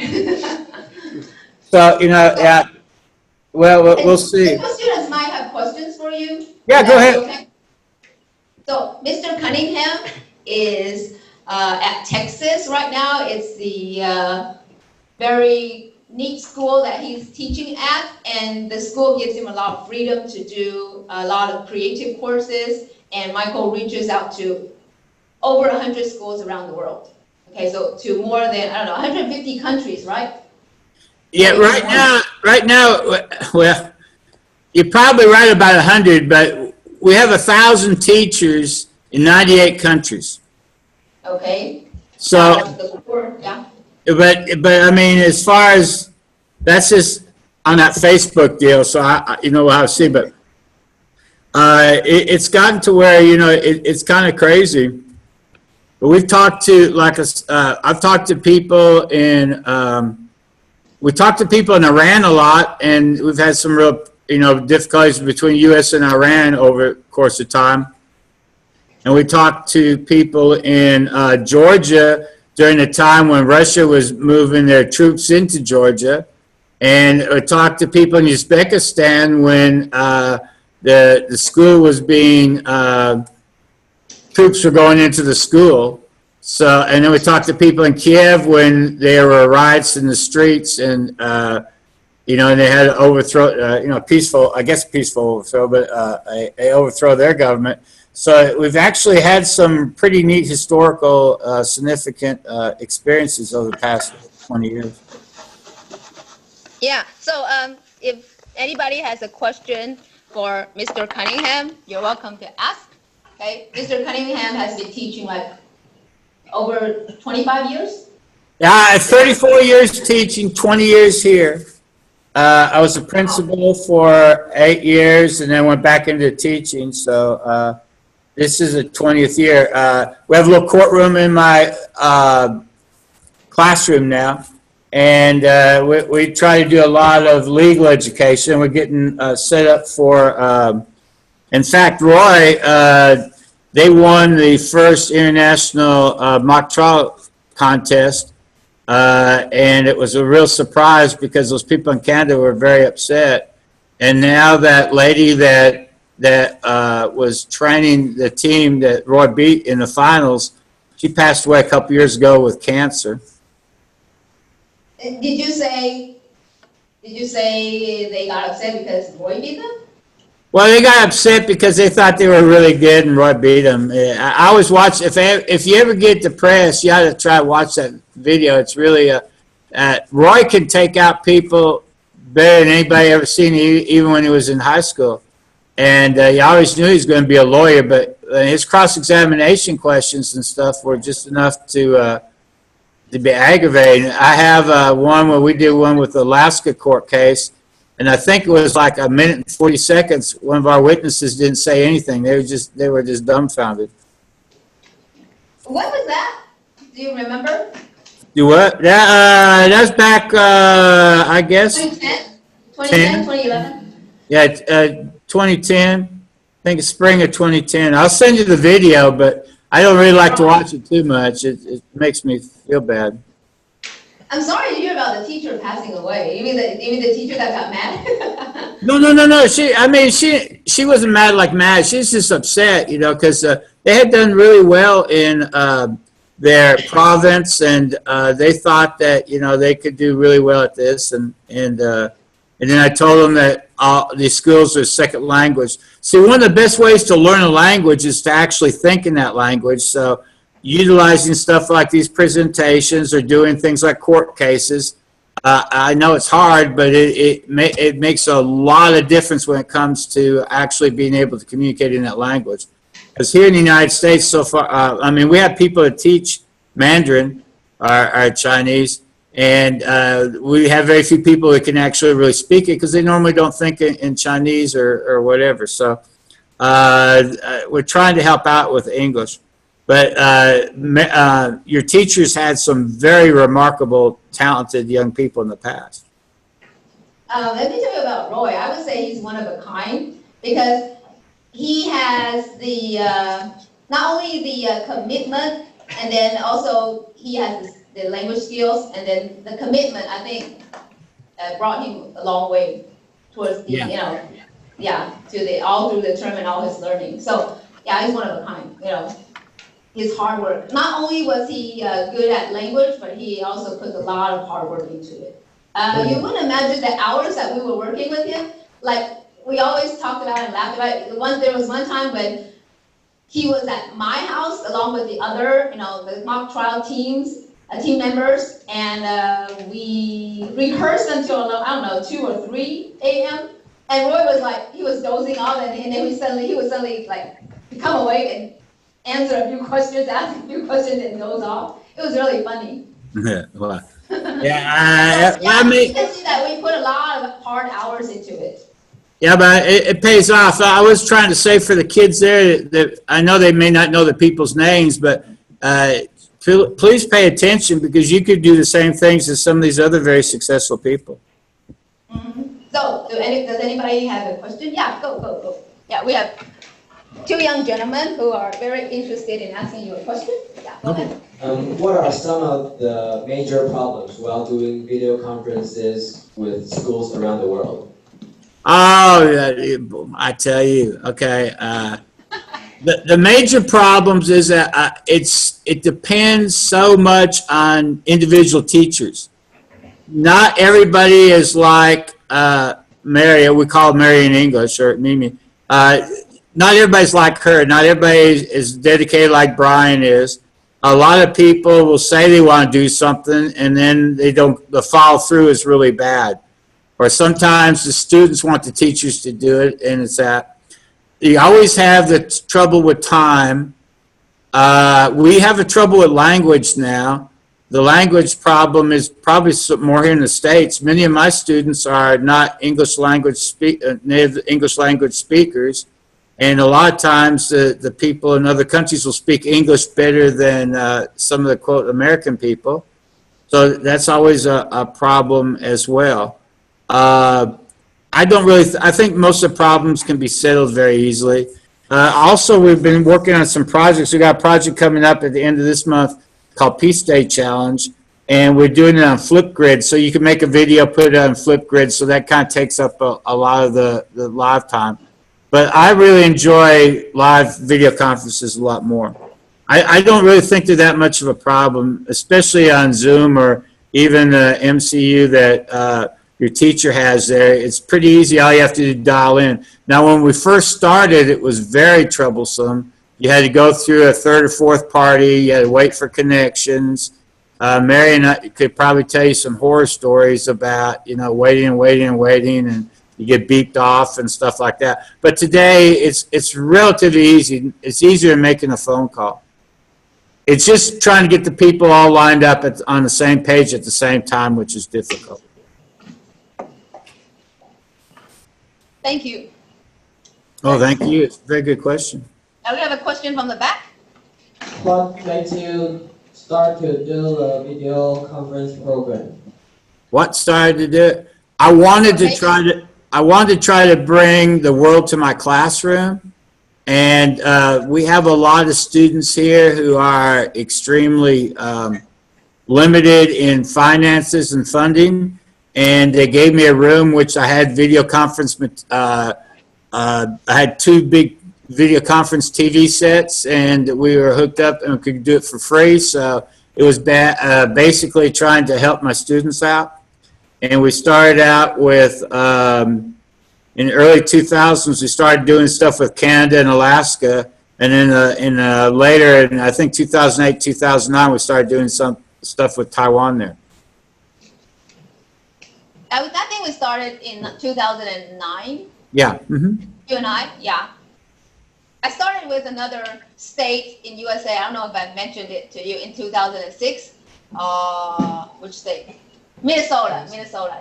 So, you know, yeah. Well, we'll see.
Some students might have questions for you.
Yeah, go ahead.
Okay. So, Mr. Cunningham is at Texas right now. It's the very neat school that he's teaching at, and the school gives him a lot of freedom to do a lot of creative courses, and Michael reaches out to over 100 schools around the world. Okay, so to more than, I don't know, 150 countries, right?
Yeah, right now, well, you're probably right about 100, but we have 1,000 teachers in 98 countries.
Okay.
So,
yeah.
But I mean, as far as, that's just on that Facebook deal, so I you know how to see, but it's gotten to where, you know, it's kind of crazy. But we've talked to, like, I've talked to people in, we talked to people in Iran a lot, and we've had some real, you know, difficulties between U.S. and Iran over the course of time. And we talked to people in Georgia during the time when Russia was moving their troops into Georgia. And we talked to people in Uzbekistan when the school was being, troops were going into the school. So, and then we talked to people in Kiev when there were riots in the streets, and you know, and they had to overthrow, you know, peaceful overthrow, but they overthrow their government. So we've actually had some pretty neat historical, significant experiences over the past 20 years.
Yeah. So if anybody has a question for Mr. Cunningham, you're welcome to ask.
Okay, Mr. Cunningham has been teaching like over 25 years?
Yeah, 34 years teaching, 20 years here. I was a principal for 8 years and then went back into teaching. So this is the 20th year. We have a little courtroom in my classroom now. And we try to do a lot of legal education. We're getting set up for, in fact, Roy, they won the first international mock trial contest. And it was a real surprise because those people in Canada were very upset. And now that lady that was training the team that Roy beat in the finals, she passed away a couple years ago with cancer.
Did you say they got upset because Roy beat them?
Well, they got upset because they thought they were really good and Roy beat them. I always watch, if you ever get depressed, you ought to try to watch that video. It's really, Roy can take out people better than anybody ever seen, even when he was in high school. And he always knew he was going to be a lawyer, but his cross-examination questions and stuff were just enough to be aggravating. I have one where we did one with the Alaska court case, and I think it was like a minute and 40 seconds. One of our witnesses didn't say anything. They were just dumbfounded.
When was that? Do you remember?
Do what? That's back, I guess.
2010, 2011?
Yeah, 2010. I think it's spring of 2010. I'll send you the video, but I don't really like to watch it too much. It makes me feel bad.
I'm sorry to hear about the teacher passing away. You mean the teacher that got mad?
No. She wasn't mad. She's just upset, because they had done really well in their province, and they thought that they could do really well at this, and then I told them that these schools are second language. See, one of the best ways to learn a language is to actually think in that language. So utilizing stuff like these presentations or doing things like court cases. I know it's hard, but it makes a lot of difference when it comes to actually being able to communicate in that language. Because here in the United States so far, we have people that teach Mandarin, or Chinese, and we have very few people that can actually really speak it because they normally don't think in Chinese or whatever. So we're trying to help out with English. But your teachers had some very remarkable, talented young people in the past.
Let me tell you about Roy. I would say he's one of a kind because he has the not only the commitment, and then also he has the language skills, and then the commitment. I think brought him a long way towards the to the all through the term and all his learning. So yeah, he's one of a kind. His hard work. Not only was he good at language, but he also put a lot of hard work into it. You wouldn't imagine the hours that we were working with him. Like we always talked about and laughed about it. There was one time when he was at my house along with the other, the mock trial team members, and we rehearsed until 2 or 3 a.m. And Roy was like, he was dozing off, and then he would suddenly like come awake and answer a few questions, ask a few questions, and goes off. It was really funny.
Well,
You can see that we put a lot of hard hours into it.
Yeah, but it pays off. I was trying to say for the kids there that I know they may not know the people's names, but please pay attention because you could do the same things as some of these other very successful people.
Mm-hmm. So, does anybody have a question? Yeah, go. Yeah, we have 2 young gentlemen who are very interested in asking you a question. Yeah, go ahead.
What are some of the major problems while doing video conferences with schools around the world?
Oh, I tell you, okay. The major problems is that it depends so much on individual teachers. Not everybody is like Mary. We call Mary in English, or Mimi. Not everybody's like her. Not everybody is dedicated like Brian is. A lot of people will say they want to do something, and then they don't. The follow through is really bad. Or sometimes the students want the teachers to do it, and it's that. You always have the trouble with time. We have a trouble with language now. The language problem is probably more here in the States. Many of my students are not native English language speakers, and a lot of times the people in other countries will speak English better than some of the quote American people. So that's always a problem as well. I think most of the problems can be settled very easily. Also, we've been working on some projects. We got a project coming up at the end of this month called Peace Day Challenge, and we're doing it on Flipgrid. So you can make a video, put it on Flipgrid, so that kind of takes up a lot of the live time. But I really enjoy live video conferences a lot more. I don't really think they're that much of a problem, especially on Zoom or even MCU that your teacher has there. It's pretty easy. All you have to do is dial in. Now, when we first started, it was very troublesome. You had to go through a third or fourth party. You had to wait for connections. Mary and I could probably tell you some horror stories about, waiting, and you get beeped off and stuff like that. But today, it's relatively easy. It's easier than making a phone call. It's just trying to get the people all lined up on the same page at the same time, which is difficult.
Thank you.
Oh, thank you. It's a very good question.
Now we have a question from the back.
What makes you start to do a video conference program?
What started to do it? I wanted to try to bring the world to my classroom. And we have a lot of students here who are extremely limited in finances and funding. And they gave me a room which I had video conference. I had 2 big video conference TV sets, and we were hooked up and could do it for free. So it was basically trying to help my students out. And we started out with. In the early 2000s, we started doing stuff with Canada and Alaska, and then later, in I think 2008, 2009, we started doing some stuff with Taiwan there.
I think we started in 2009.
Yeah. Mm-hmm.
You and I, yeah. I started with another state in USA. I don't know if I mentioned it to you in 2006. Which state? Minnesota,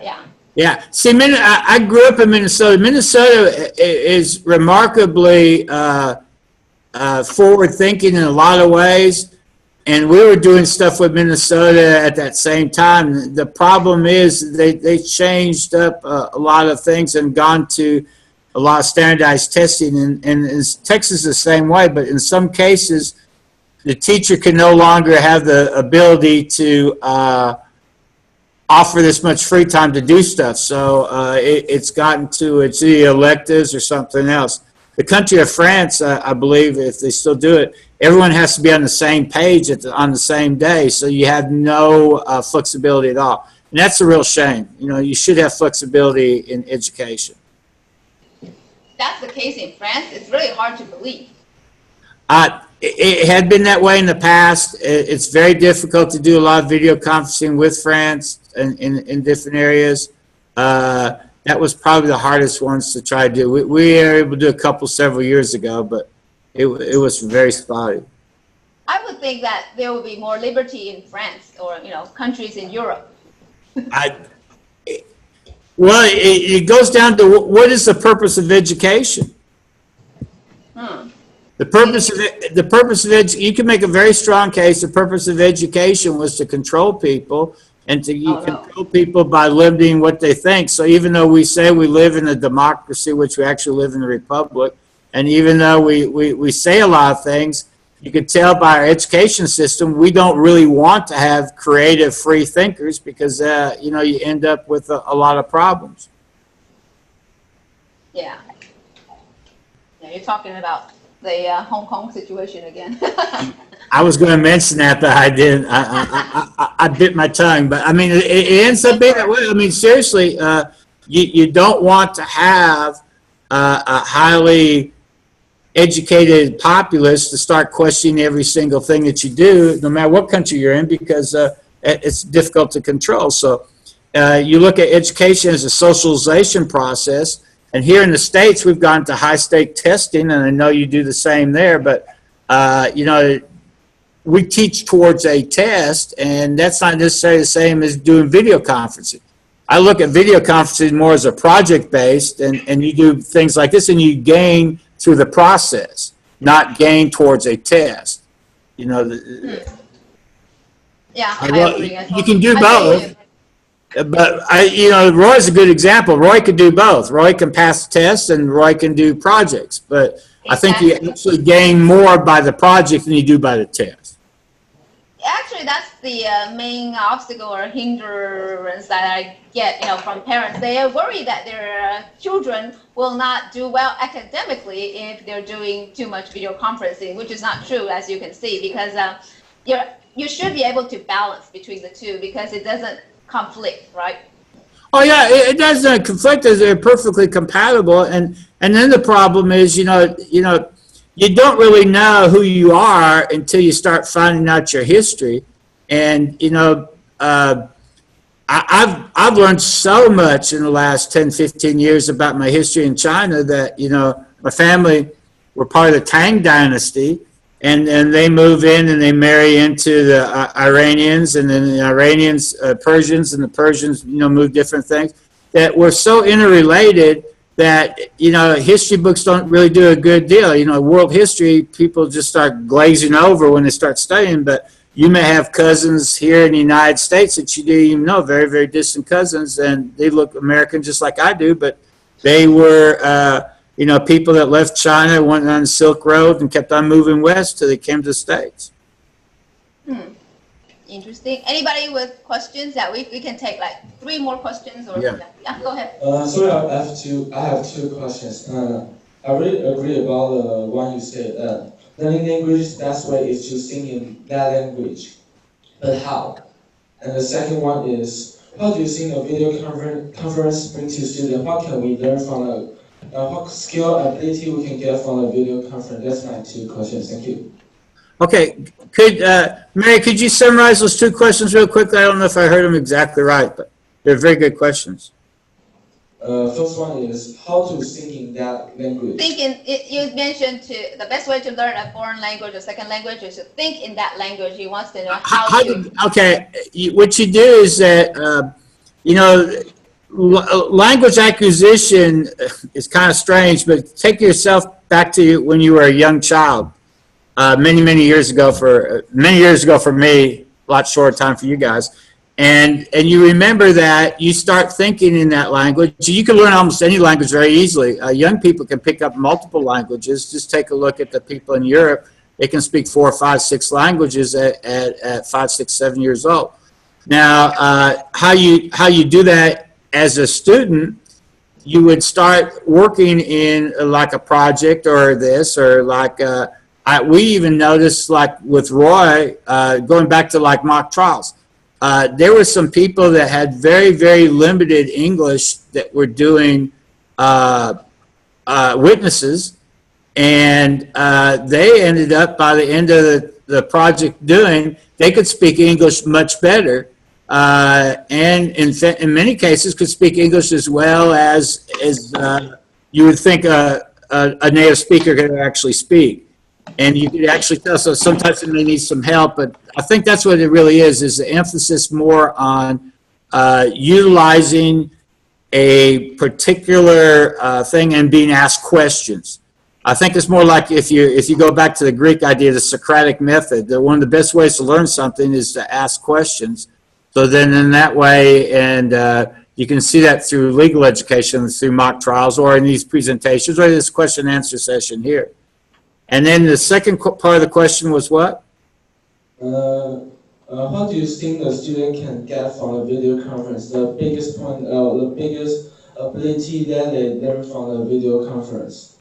yeah.
Yeah. See, I grew up in Minnesota. Minnesota is remarkably forward-thinking in a lot of ways, and we were doing stuff with Minnesota at that same time. The problem is they changed up a lot of things and gone to a lot of standardized testing, and Texas is the same way, but in some cases, the teacher can no longer have the ability to offer this much free time to do stuff. So it's gotten to it's either electives or something else. The country of France, I believe, if they still do it, everyone has to be on the same page on the same day. So you have no flexibility at all. And that's a real shame. You should have flexibility in education.
That's the case in France. It's really hard to believe.
It had been that way in the past. It's very difficult to do a lot of video conferencing with France in different areas. That was probably the hardest ones to try to do. We were able to do a couple several years ago, but it was very spotty.
I would think that there would be more liberty in France or countries in Europe.
Well, it goes down to what is the purpose of education? The purpose of you can make a very strong case. The purpose of education was to control people and to control people by limiting what they think. So even though we say we live in a democracy, which we actually live in a republic, and even though we say a lot of things, you can tell by our education system we don't really want to have creative free thinkers because you end up with a lot of problems.
Yeah. You're talking about the Hong Kong situation again.
I was going to mention that, but I didn't. I bit my tongue. But I mean, it ends up being that way. I mean, seriously, you don't want to have a highly educated populace to start questioning every single thing that you do, no matter what country you're in, because it's difficult to control. So you look at education as a socialization process. And here in the States, we've gone to high-stake testing, and I know you do the same there, but, we teach towards a test, and that's not necessarily the same as doing video conferencing. I look at video conferencing more as a project-based, and you do things like this, and you gain through the process, not gain towards a test.
Yeah, I agree.
You can do both. But Roy's a good example. Roy could do both. Roy can pass tests and Roy can do projects. But I think you actually gain more by the project than you do by the test.
Actually, that's the main obstacle or hindrance that I get, from parents. They are worried that their children will not do well academically if they're doing too much video conferencing, which is not true, as you can see, because you should be able to balance between the two because it doesn't conflict, right?
Oh yeah, it doesn't conflict as they're perfectly compatible, and then the problem is, you don't really know who you are until you start finding out your history, and I've learned so much in the last 10, 15 years about my history in China that, my family were part of the Tang dynasty, and they move in and they marry into the Iranians, and then the Iranians, Persians, and the Persians, move different things that were so interrelated that, history books don't really do a good deal. World history, people just start glazing over when they start studying, but you may have cousins here in the United States that you didn't even know, very, very distant cousins, and they look American just like I do, but they were, people that left China, went on the Silk Road, and kept on moving west till they came to the States.
Interesting. Anybody with questions that we can take like 3 more questions or
Yeah,
go ahead.
So I have two questions. I really agree about the one you said. Learning language, best way is to sing in that language. But how? And the second one is, how do you think a video conference brings to students? What can we learn from what skill ability we can get from a video conference? That's my 2 questions. Thank you.
Okay, Mary, could you summarize those 2 questions real quickly? I don't know if I heard them exactly right, but they're very good questions.
First one is how to think in that language.
You mentioned the best way to learn a foreign language or second language is to think in that language. He wants to know how to.
Okay, what you do is that, language acquisition is kind of strange, but take yourself back to when you were a young child. Many years ago for me, a lot shorter time for you guys, and you remember that you start thinking in that language. You can learn almost any language very easily. Young people can pick up multiple languages. Just take a look at the people in Europe; they can speak 4, 5, 6 languages at 5, 6, 7 years old. Now, how you do that as a student? You would start working in like a project or this, or like. We even noticed, like with Roy, going back to like mock trials, there were some people that had very, very limited English that were doing witnesses, and they ended up, by the end of the project they could speak English much better, and in many cases could speak English as well as you would think a native speaker could actually speak. And you could actually tell, so sometimes it may need some help, but I think that's what it really is the emphasis more on utilizing a particular thing and being asked questions. I think it's more like if you go back to the Greek idea, the Socratic method, that one of the best ways to learn something is to ask questions. So then in that way, and you can see that through legal education, through mock trials, or in these presentations, or this question and answer session here. And then the second part of the question was what?
How do you think the student can get from a video conference? The biggest point, the biggest ability that they learn from a video conference?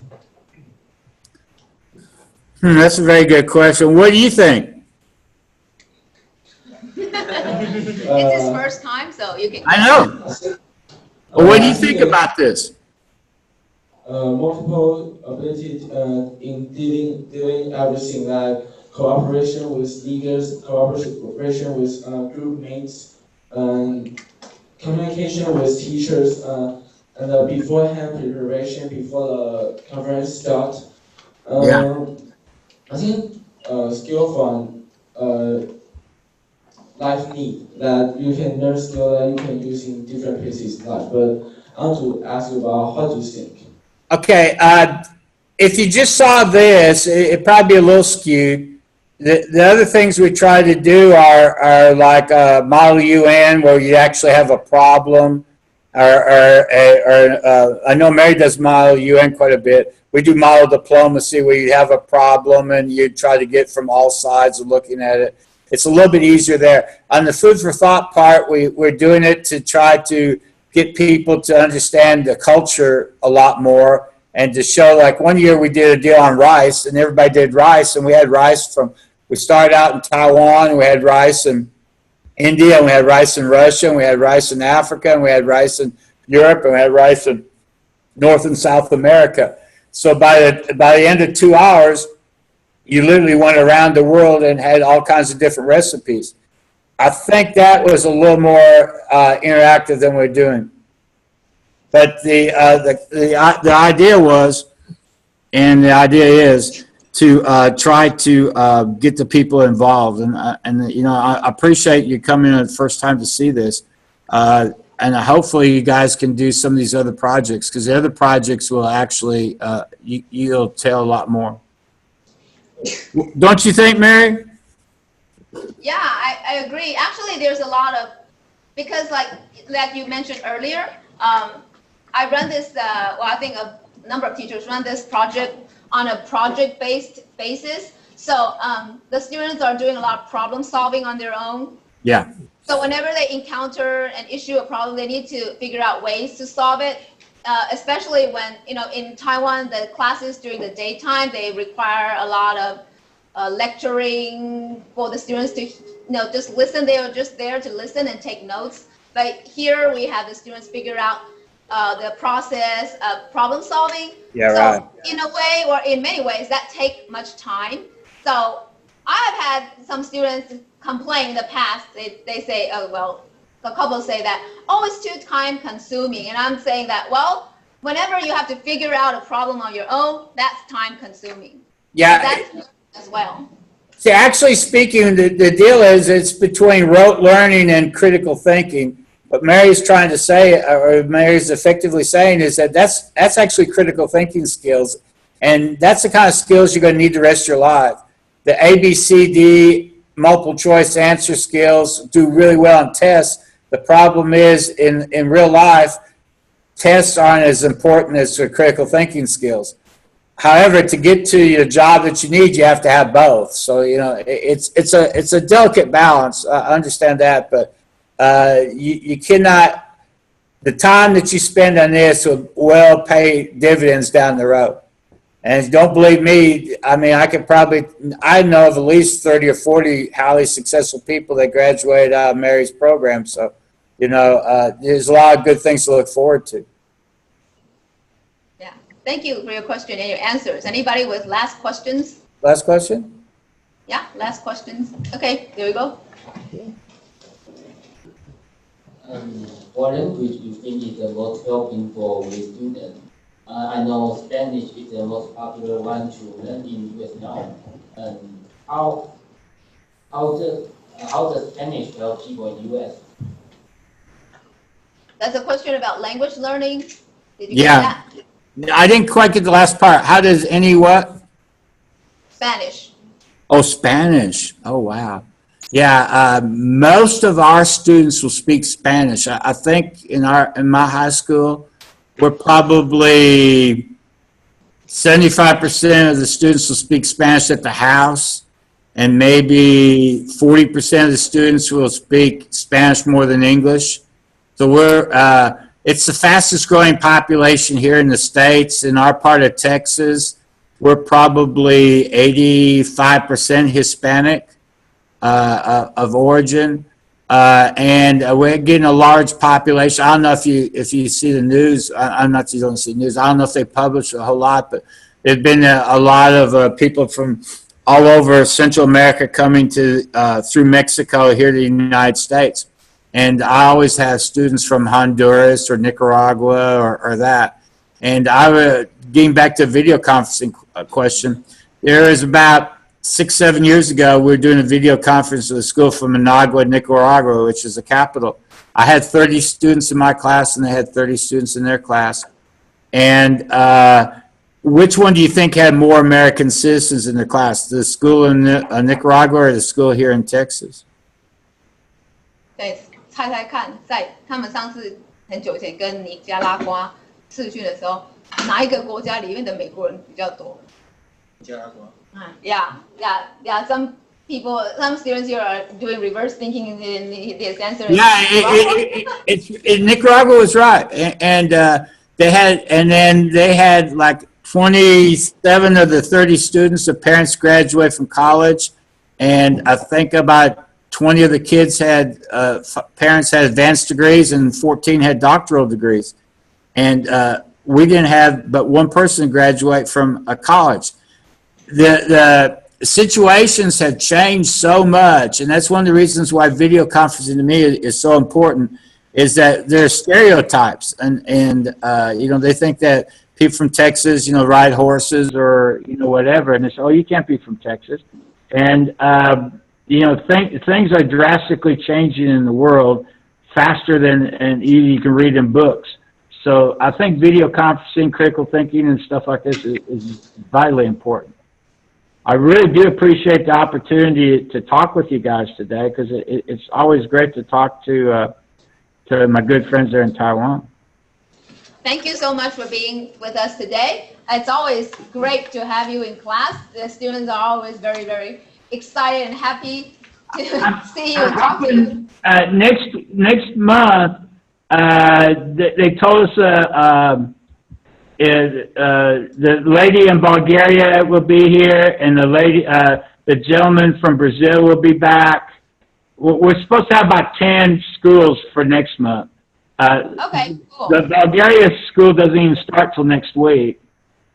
That's a very good question. What do you think?
It's his first time, so you can.
I know. What do you think about this?
Multiple ability in doing everything, like cooperation with leaders, cooperation with group mates, communication with teachers, and beforehand preparation before the conference start. I think skill from life need that you can learn skill that you can use in different places in life. But I want to ask you about how do you think?
Okay, if you just saw this, it'd probably be a little skewed. The other things we try to do are like Model UN, where you actually have a problem, or I know Mary does Model UN quite a bit. We do model diplomacy, where you have a problem and you try to get from all sides of looking at it. it's a little bit easier there. On the food for thought part, we're doing it to try to get people to understand the culture a lot more and to show, like one year we did a deal on rice and everybody did rice, and we had rice we started out in Taiwan, and we had rice in India, and we had rice in Russia, and we had rice in Africa, and we had rice in Europe, and we had rice in North and South America. So by the end of 2 hours, you literally went around the world and had all kinds of different recipes. I think that was a little more interactive than we're doing. But the idea was, and the idea is, to try to get the people involved. And you know, I appreciate you coming in the first time to see this. And hopefully you guys can do some of these other projects, because the other projects will actually, you'll tell a lot more. Don't you think, Mary?
Yeah, I agree. Actually, there's a lot of, because like you mentioned earlier, I run this, well, I think a number of teachers run this project on a project-based basis. So the students are doing a lot of problem solving on their own.
Yeah.
So whenever they encounter an issue, a problem, they need to figure out ways to solve it. Especially when, you know, in Taiwan, the classes during the daytime, they require a lot of lecturing for the students to, you know, just listen. They are just there to listen and take notes. But here we have the students figure out the process of problem solving.
Yeah,
so
right.
In a way, or in many ways, that take much time. So I've had some students complain in the past. They say, oh, well, a couple say that, oh, it's too time consuming. And I'm saying that, well, whenever you have to figure out a problem on your own, that's time consuming.
Yeah.
So that's as well.
See, actually speaking, the deal is it's between rote learning and critical thinking. What Mary's trying to say, or Mary's effectively saying, is that that's actually critical thinking skills. And that's the kind of skills you're going to need the rest of your life. The ABCD multiple choice answer skills do really well on tests. The problem is in real life, tests aren't as important as the critical thinking skills. However, to get to your job that you need, you have to have both. So, you know, it's a delicate balance. I understand that, but you cannot, the time that you spend on this will well pay dividends down the road. And don't believe me, I mean, I know of at least 30 or 40 highly successful people that graduated out of Mary's program. So, you know, there's a lot of good things to look forward to.
Yeah. Thank you for your question and your answers. Anybody with last questions?
Last question?
Yeah, last questions. Okay, there we go.
What language do you think is the most helping for the students? I know Spanish is the most popular one to learn in US now. How does Spanish help people in US?
That's a question about language learning. Did you get
Yeah.
that?
I didn't quite get the last part. How does any what?
Spanish.
Oh, Spanish. Oh, wow. Yeah, most of our students will speak Spanish. I think in my high school, we're probably 75% of the students will speak Spanish at the house, and maybe 40% of the students will speak Spanish more than English. So it's the fastest growing population here in the States. In our part of Texas, we're probably 85% Hispanic of origin. And we're getting a large population. I don't know if you see the news. I'm not you don't see news. I don't know if they publish a whole lot, but there's been a lot of people from all over Central America coming to through Mexico here to the United States. And I always have students from Honduras or Nicaragua or that. And getting back to a video conferencing question, there is about 6-7 years ago, we were doing a video conference with a school from Managua, Nicaragua, which is the capital. I had 30 students in my class, and they had 30 students in their class. And which one do you think had more American citizens in the class, the school in Nicaragua or the school here in Texas?
对，猜猜看，在他们上次很久以前跟尼加拉瓜视讯的时候，哪一个国家里面的美国人比较多？
尼加拉瓜。
Yeah. Some people, some students here are doing reverse thinking and the answer is
Yeah, Nicaragua was right, and they had like 27 of the 30 students. The parents graduate from college, and I think about 20 of the kids had parents had advanced degrees, and 14 had doctoral degrees, and we didn't have but one person graduate from a college. The situations have changed so much, and that's one of the reasons why video conferencing to me is so important, is that there's stereotypes, and they think that people from Texas, ride horses or, whatever, and they say, oh, you can't be from Texas. And, things are drastically changing in the world faster than you can read in books. So I think video conferencing, critical thinking, and stuff like this is vitally important. I really do appreciate the opportunity to talk with you guys today, because it's always great to talk to my good friends there in Taiwan.
Thank you so much for being with us today. It's always great to have you in class. The students are always very, very excited and happy to see you and talk to you.
Next month, they told us the lady in Bulgaria will be here, and the gentleman from Brazil will be back. We're supposed to have about 10 schools for next month.
Okay, cool.
The Bulgaria school doesn't even start till next week,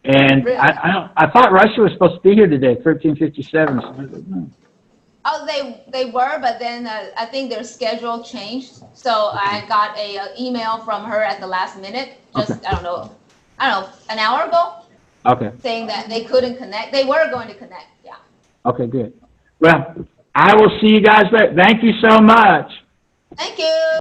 and really? I thought Russia was supposed to be here today, 1357. So I don't know.
Oh, they were, but then I think their schedule changed. So I got a email from her at the last minute. Just okay. I don't know, an hour ago.
Okay.
Saying that they couldn't connect. They were going to connect. Yeah.
Okay, good. Well, I will see you guys back. Thank you so much.
Thank you.